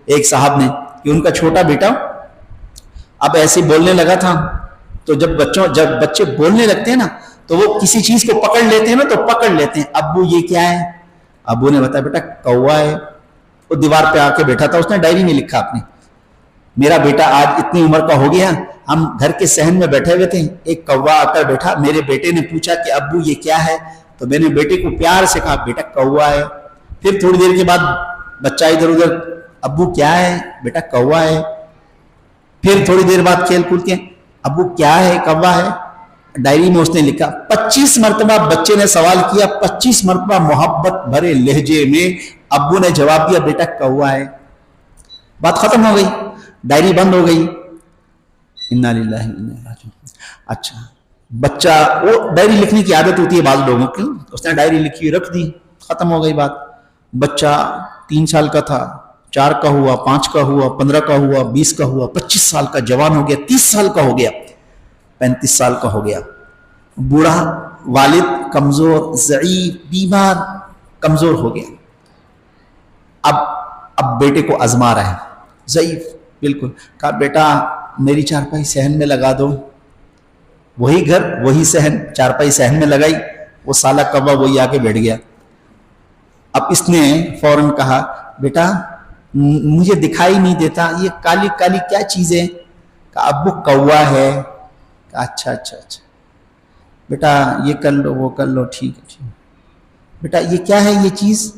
ایک صاحب نے کہ ان کا چھوٹا بیٹا اب ایسے بولنے لگا تھا، تو جب بچے بولنے لگتے ہیں نا تو وہ کسی چیز کو پکڑ لیتے ہیں نا، تو پکڑ لیتے ہیں، ابو یہ کیا ہے؟ ابو نے بتایا بیٹا کوا ہے۔ وہ دیوار پہ آ کے بیٹھا تھا، اس نے ڈائری میں لکھا اپنی، میرا بیٹا آج اتنی عمر کا ہو گیا، ہم گھر کے صحن میں بیٹھے ہوئے تھے، ایک کوا آ کر بیٹھا، میرے بیٹے نے پوچھا کہ ابو یہ کیا ہے؟ تو میں نے بیٹے کو پیار سے کہا بیٹا کوا ہے۔ پھر تھوڑی دیر کے بعد بچہ ادھر ادھر، ابو کیا ہے؟ بیٹا کوا ہے۔ پھر تھوڑی دیر بعد کھیل کود کے، ابو کیا ہے؟ کوا ہے۔ ڈائری میں اس نے لکھا 25 مرتبہ بچے نے سوال کیا، 25 مرتبہ محبت بھرے لہجے میں ابو نے جواب دیا بیٹا کوا ہے۔ بات ختم ہو گئی، ڈائری بند ہو گئی۔ انا للہ و انا الیہ راجعون۔ اچھا بچہ، وہ ڈائری لکھنے کی عادت ہوتی ہے بعض لوگوں کی، اس نے ڈائری لکھی رکھ دی، ختم ہو گئی بات۔ بچہ 3 سال کا تھا، 4 کا ہوا، 5 کا ہوا، 15 کا ہوا، 20 کا ہوا، 25 سال کا جوان ہو گیا، 30 سال کا ہو گیا، 35 سال کا ہو گیا، بوڑھا، والد کمزور، ضعیف، بیمار، کمزور ہو گیا۔ اب بیٹے کو آزما رہا ہے، ضعیف بالکل، کہا بیٹا میری چارپائی صحن میں لگا دو۔ وہی گھر وہی صحن، چارپائی صحن میں لگائی، وہ سالہ کوا وہی آ کے بیٹھ گیا۔ اب اس نے فوراً کہا بیٹا مجھے دکھائی نہیں دیتا، یہ کالی کالی کیا چیز ہے؟ کہا ابو کوا ہے۔ کہا اچھا اچھا اچھا بیٹا یہ کر لو وہ کر لو، ٹھیک ہے ٹھیک ہے۔ بیٹا یہ کیا ہے یہ چیز؟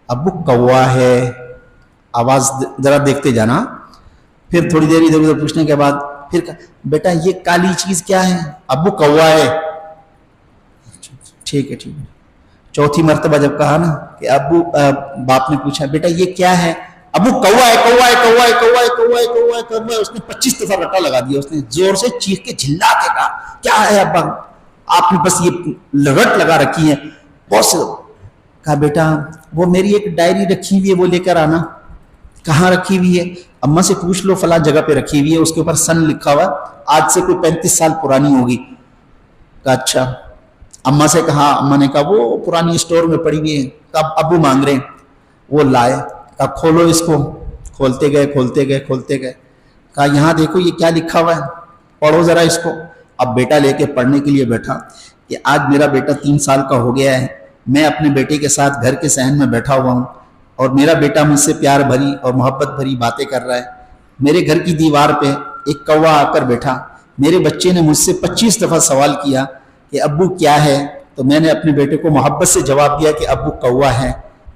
ابو کوا ہے۔ آواز ذرا دیکھتے جانا۔ پھر تھوڑی دیر ادھر ادھر پوچھنے کے بعد پھر کہا بیٹا یہ کالی چیز کیا ہے؟ ابو کوا ہے۔ ٹھیک ہے ٹھیک ہے۔ چوتھی مرتبہ جب کہا نا کہ ابو، باپ نے پوچھا بیٹا یہ کیا ہے؟ ابو کوا ہے کوا ہے کوا ہے کوا ہے کوا ہے کوا ہے کوا ہے۔ اس نے 25 دفعہ رٹا لگا دیا، اس نے زور سے چیخ کے جھلا کے کہا کیا ہے ابا؟ آپ نے بس یہ رٹ لگا رکھی ہے بہت سے۔ کہا بیٹا وہ میری ایک ڈائری رکھی ہوئی ہے، وہ لے کر آنا۔ کہاں رکھی ہوئی ہے؟ اماں سے پوچھ لو، فلاں جگہ پہ رکھی ہوئی ہے، اس کے اوپر سن لکھا ہوا، آج سے کوئی 35 سال پرانی ہوگی۔ کہا اچھا۔ اماں سے کہا، اماں نے کہا وہ پرانی اسٹور میں پڑی ہوئی ہے۔ کہا ابو مانگ رہے ہیں، وہ لائے۔ کہا کھولو اس کو۔ کھولتے گئے کھولتے گئے کھولتے گئے۔ کہا یہاں دیکھو یہ کیا لکھا ہوا ہے، پڑھو ذرا اس کو۔ اب بیٹا لے کے پڑھنے کے لیے بیٹھا کہ آج میرا بیٹا 3 سال کا ہو گیا ہے، میں اپنے بیٹے کے ساتھ گھر کے صحن میں بیٹھا ہوا ہوں، اور میرا بیٹا مجھ سے پیار بھری اور محبت بھری باتیں کر رہا ہے۔ میرے گھر کی دیوار پہ ایک کوا آ کر بیٹھا، میرے بچے نے مجھ سے 25 دفعہ سوال کیا کہ ابو کیا ہے، تو میں نے اپنے بیٹے کو محبت سے جواب دیا کہ ابو کوا ہے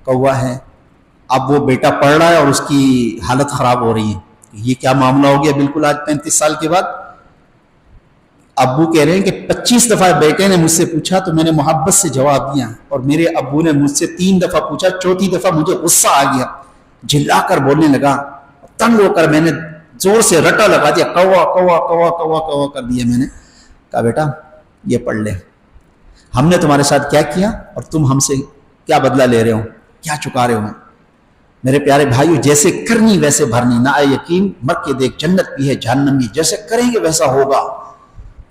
کوا ہے۔ اب وہ بیٹا پڑھ رہا ہے اور اس کی حالت خراب ہو رہی ہے، یہ کیا معاملہ ہو گیا بالکل آج 35 سال کے بعد۔ ابو کہہ رہے ہیں کہ 25 دفعہ بیٹے نے مجھ سے پوچھا تو میں نے محبت سے جواب دیا، اور میرے ابو نے مجھ سے 3 دفعہ پوچھا، چوتھی دفعہ مجھے غصہ آ گیا، جھلا کر بولنے لگا، تنگ ہو کر میں نے زور سے رٹا لگا دیا، کوا کوا کوا کوا کوا کر دیا میں نے۔ کہا بیٹا یہ پڑھ لے، ہم نے تمہارے ساتھ کیا کیا اور تم ہم سے کیا بدلہ لے رہے ہو، کیا چکا رہے ہو۔ میرے پیارے بھائیو، جیسے کرنی ویسے بھرنی، نہ آئے یقین مر کے دیکھ جنت بھی ہے جہنم بھی، جیسے کریں گے ویسا ہوگا۔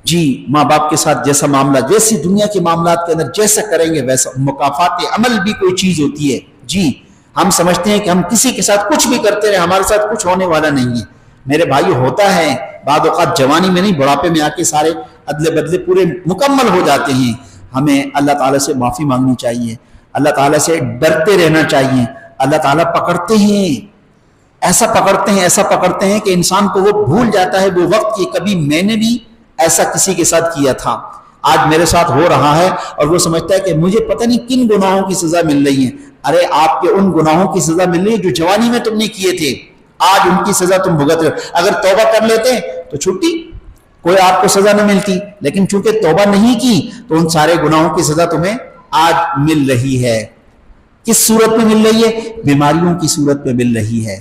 جی ماں باپ کے ساتھ جیسا معاملہ، جیسی دنیا کے معاملات کے اندر جیسا کریں گے ویسا، مکافات عمل بھی کوئی چیز ہوتی ہے۔ جی ہم سمجھتے ہیں کہ ہم کسی کے ساتھ کچھ بھی کرتے رہے، ہمارے ساتھ کچھ ہونے والا نہیں ہے۔ میرے بھائیو ہوتا ہے، بعض اوقات جوانی میں نہیں بڑھاپے میں آ کے سارے عدلے بدلے پورے مکمل ہو جاتے ہیں۔ ہمیں اللہ تعالیٰ سے معافی مانگنی چاہیے، اللہ تعالیٰ سے ڈرتے رہنا چاہیے۔ اللہ تعالیٰ پکڑتے ہیں، ایسا پکڑتے ہیں کہ انسان کو وہ بھول جاتا ہے وہ وقت کہ کبھی میں نے بھی ایسا کسی کے ساتھ کیا تھا، آج میرے ساتھ ہو رہا ہے، اور وہ سمجھتا ہے کہ مجھے پتہ نہیں کن گناہوں کی سزا مل رہی ہے۔ ارے آپ کے ان گناہوں کی سزا مل رہی ہے جو جوانی میں تم نے کیے تھے، آج ان کی سزا تم بھگت رہے ہو۔ اگر توبہ کر لیتے تو چھٹی، کوئی آپ کو سزا نہ ملتی، لیکن چونکہ توبہ نہیں کی تو ان سارے گناہوں کی سزا تمہیں آج مل رہی ہے۔ کس صورت میں مل رہی ہے؟ بیماریوں کی صورت میں مل رہی ہے۔